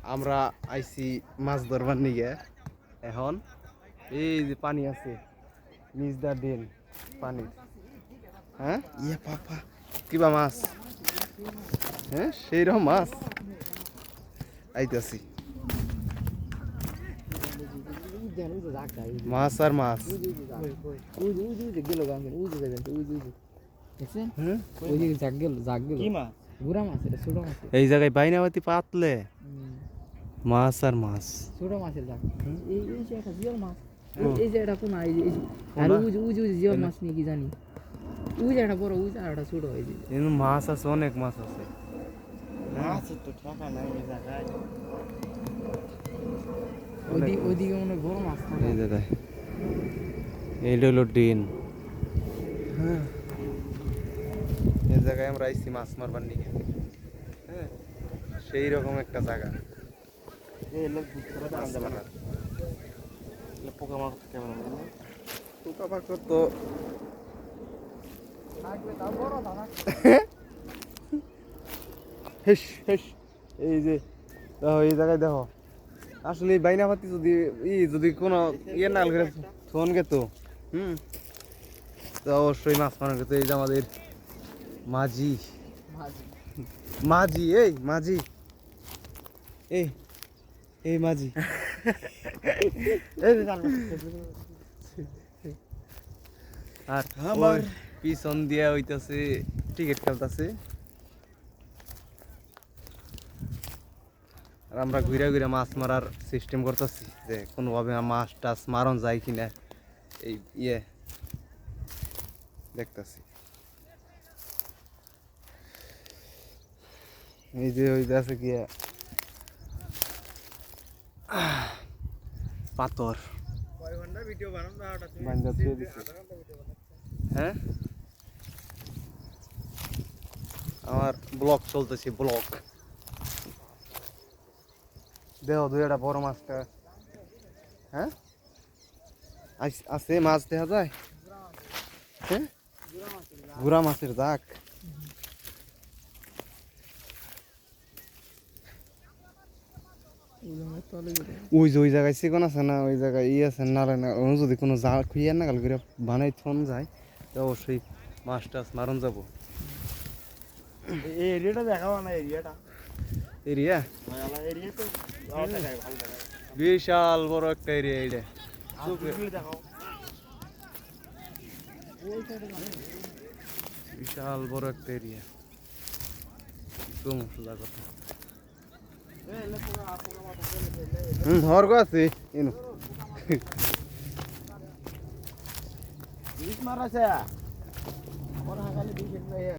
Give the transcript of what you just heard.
আমরা আইছি মাছ ধরবার নিগে এখন এই যে পানি আছে নিজদার দিন পানি হ্যাঁ ইয়ে পাপা কিবা মাছ হ্যাঁ সেই রকম মাছ আইতাছি মাছ আর মাছ এই জায়গায় বাইনাবাতি পাতলে মাছ আর মাছ ছোট মাছের জাগ এই যে একটা জিওল মাছ এই যে এটা কোন এই যে আর উজু জিওল মাছ নিয়ে কি জানি উজ একটা বড় উজ আর একটা ছোট এই যে এর মাছ আছে অনেক মাছ আছে মাছ তো ঠকা নাই এই জায়গায় ওদিকে অনেক বড় মাছ এই জায়গায় এই হলো ডিন হ্যাঁ এই জায়গায় আমরা আইছি মাছ মারবার নিয়ে হ্যাঁ সেই রকম একটা জায়গা এই লোক ভিতরে দাঁড়ান যাবে না পোকা মাছ কেমন পোকামাকড় তো হেস হেস এই যে দেখো এই জায়গায় দেখো আসলে এই বাইনাপাতি যদি কোনো ইয়ে নাল করে ফোন গেত তো অবশ্যই মাছ মারার গেত এই যে আমাদের মাঝি মাঝি এই মাঝি এই এই মাঝি আর আমার পিছন দিয়া হইতাছে টিকিট খেলতেছে আর আমরা ঘুরে ঘুরে মাছ মারার সিস্টেম করতেছি যে কোনোভাবে মাছ টাছ মারন যায় কিনা এই ইয়ে দেখতেছি এই যে ওই আছে কি পাথর হ্যাঁ আমার ব্লগ চলতেছে ব্লগ দেহ দুই একটা বড় মাছটা হ্যাঁ আছে মাছ দেখা যায় হ্যাঁ গুড়া মাছের দাগ ওই যে ওই জায়গায় চিকন আছে না ওই জায়গায় ই আছে নালে না যদি কোনো জাল খুঁয়ে না গাল করে বানাই থন যায় তো অবশ্যই মাছ টাছ মারন যাবো এই এরিয়াটা দেখাও না এরিয়াটা এরিয়া এরিয়া তো বিশাল বড় একটা এরিয়া এটা দেখাও বিশাল বড় একটা এরিয়া একদম সোজা কথা হরগো আছে এনো বিষ মারাছে